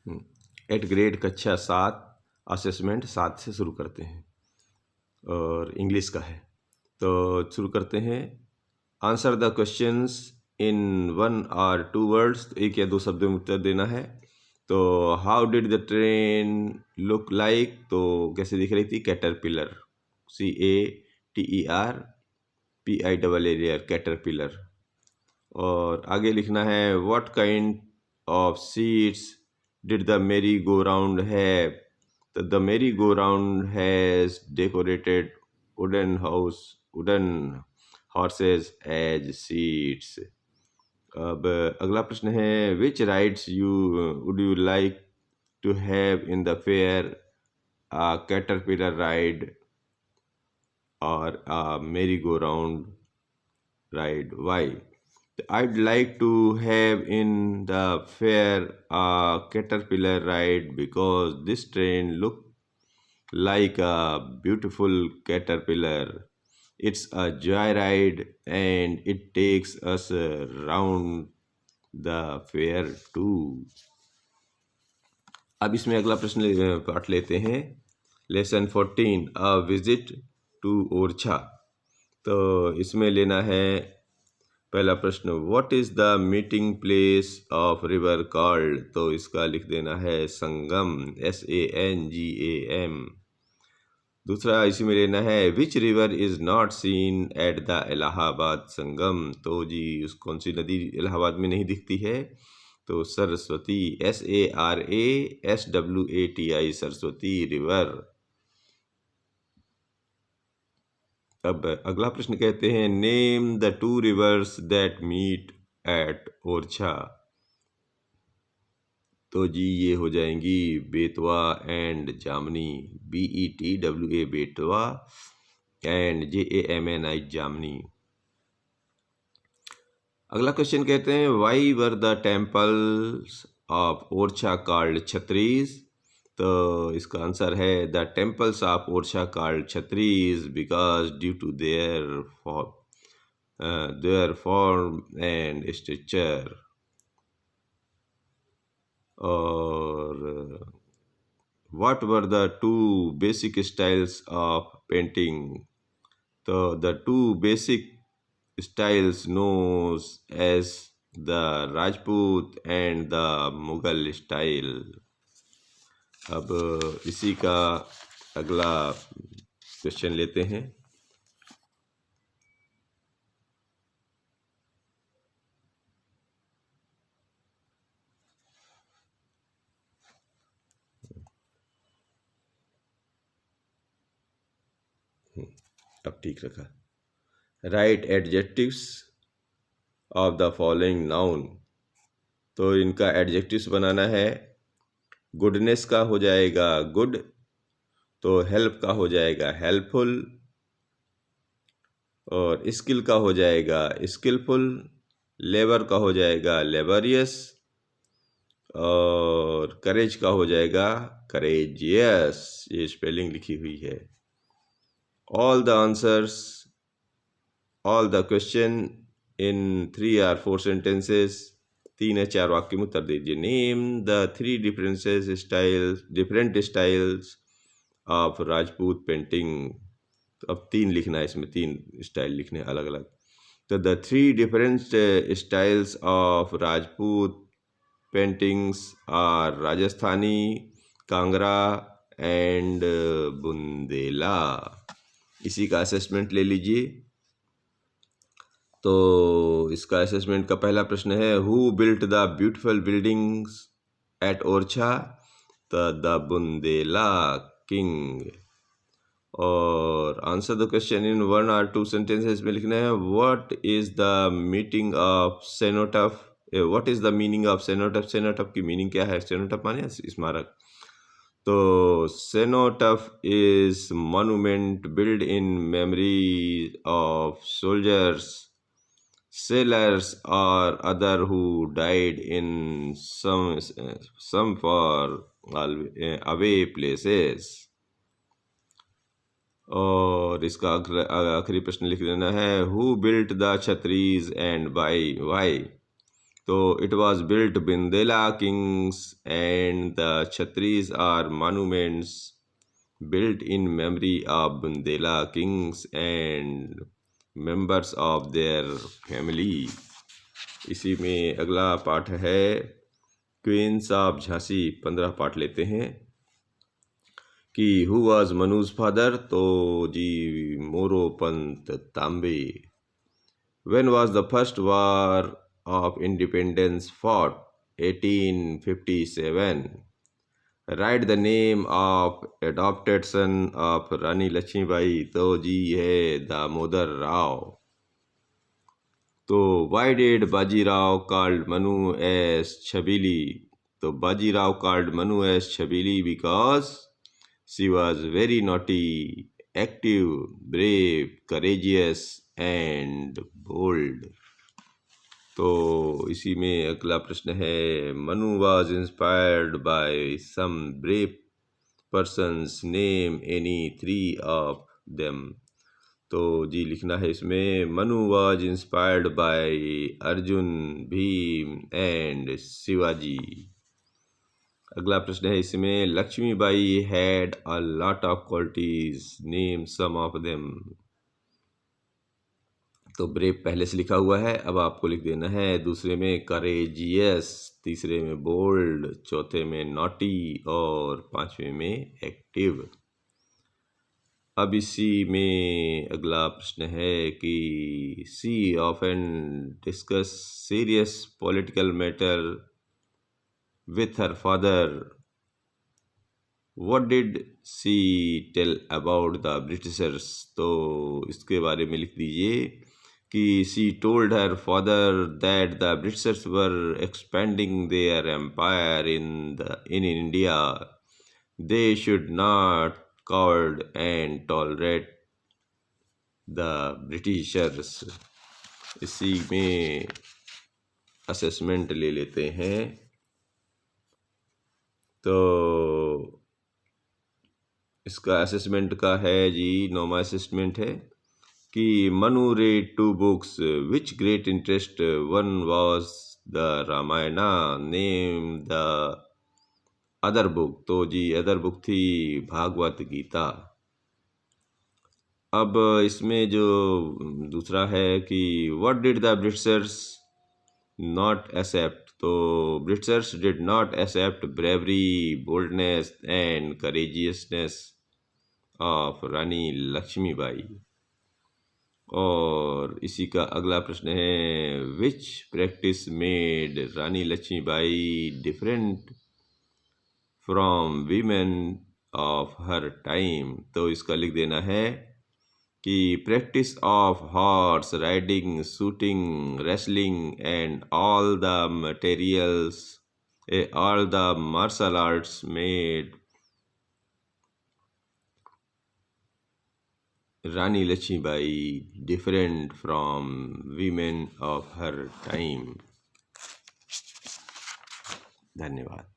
Eight grade कक्षा 7 assessment 7 से शुरू करते हैं और इंग्लिश का है। तो शुरू करते हैं। Answer the questions in 1 or 2 words, एक या दो शब्दों में उत्तर देना है। तो how did the train look like, तो कैसे दिख रही थी? Caterpillar, CATERPILLAR, caterpillar. और आगे लिखना है what kind of seats did the merry go round have, तो the merry go round has decorated wooden horses as seats. अब अगला प्रश्न है which rides would you like to have in the fair, caterpillar ride और merry go round ride, why? I'd like to have in the fair a caterpillar ride because this train look like a beautiful caterpillar. It's a joyride and it takes us around the fair too. अब इसमें अगला प्रश्न पाठ लेते हैं। Lesson 14 a visit to Orchha. तो इसमें लेना है पहला प्रश्न what is the meeting place of river called, तो इसका लिख देना है संगम, SANGAM। दूसरा इसी में लेना है which river is not seen at the Allahabad Sangam, तो जी उस कौन सी नदी इलाहाबाद में नहीं दिखती है? तो सरस्वती, SARASWATI, सरस्वती रिवर। अब अगला प्रश्न कहते हैं name the 2 rivers that meet at Orchha, तो जी ये हो जाएंगी Betwa and Jamni, BETWA Betwa and JAMNI Jamni. अगला क्वेश्चन कहते हैं why were the temples of Orchha called chhatris, तो इसका आंसर है the temples of Orchha called chhatris because due to their form and structure. और what were the 2 basic styles of painting, तो the 2 basic styles known as the Rajput and the Mughal style. अब इसी का अगला question लेते हैं। अब ठीक रखा। Right adjectives of the following noun, तो इनका एडजेक्टिव्स बनाना है। गुडनेस का हो जाएगा गुड, तो हेल्प का हो जाएगा हेल्पफुल, और स्किल का हो जाएगा स्किलफुल, लेबर का हो जाएगा लेबरियस, और करेज का हो जाएगा करेजियस। ये स्पेलिंग लिखी हुई है। All the answers, all the question in 3 or 4 sentences, 3 या 4 वाक्य में उत्तर दीजिए। Name the 3 different styles of Rajput painting, तो अब 3 लिखना है, इसमें 3 स्टाइल लिखने अलग अलग। तो the 3 different styles of Rajput paintings are Rajasthani, Kangra and Bundela. इसी का असेसमेंट ले लीजिए। तो इसका असेसमेंट का पहला प्रश्न है who built the beautiful buildings at Orchha, the Bundela king. और answer the question in 1 or 2 sentences में लिखना है what is the meaning of cenotaph, what is the meaning of cenotaph, cenotaph की मीनिंग क्या है? सेनोटफ माने स्मारक। तो cenotaph is monument build in memory of soldiers, sailors or other who died in some far away places। और इसका आखिरी प्रश्न लिख देना है who built the chhatris and by why, तो it was built Bundela kings and the chhatris are monuments built in memory of Bundela kings and members of their family। इसी में अगला पाठ है क्वींस ऑफ झांसी। 15 पाठ लेते हैं कि हु वाज मनुज फादर, तो जी Moropant Tambe. When was the first war of independence fought, 1857। Write the name of adopted son of Rani Lakshmibai, तो जी है दामोदर राव। तो why did Bajirao called Manu as Chhabili, तो Bajirao called Manu as Chhabili because she was very naughty, active, brave, courageous and bold. तो इसी में अगला प्रश्न है Manu was inspired by some brave persons, name any 3 of them. तो जी लिखना है इसमें Manu was inspired by Arjun, Bhim and Shivaji. अगला प्रश्न है इसमें Laxmibai had a lot of qualities, name some of them. तो ब्रेव पहले से लिखा हुआ है, अब आपको लिख देना है दूसरे में करेजियस, तीसरे में बोल्ड, चौथे में नॉटी और पांचवें में एक्टिव। अब इसी में अगला प्रश्न है कि she often discuss serious political matter with her father, what did she tell about the britishers. तो इसके बारे में लिख दीजिए कि she told her father that the britishers were expanding their empire in India, they should not cowed and tolerate the Britishers। इसी में assessment ले लेते हैं। तो इसका असेसमेंट का है जी 9वां असेसमेंट है कि Manu read 2 books, which great interest one was the Ramayana, name the other book. तो जी अदर बुक थी भागवत गीता। अब इसमें जो दूसरा है कि what did the britishers not accept, तो britishers did not accept bravery, boldness and courageousness of Rani Lakshmibai. और इसी का अगला प्रश्न है which practice made Rani Lakshmibai different from women of her time. तो इसका लिख देना है कि practice of horse riding, shooting, wrestling and all the martial arts made Rani Lakshmibai different from women of her time. धन्यवाद।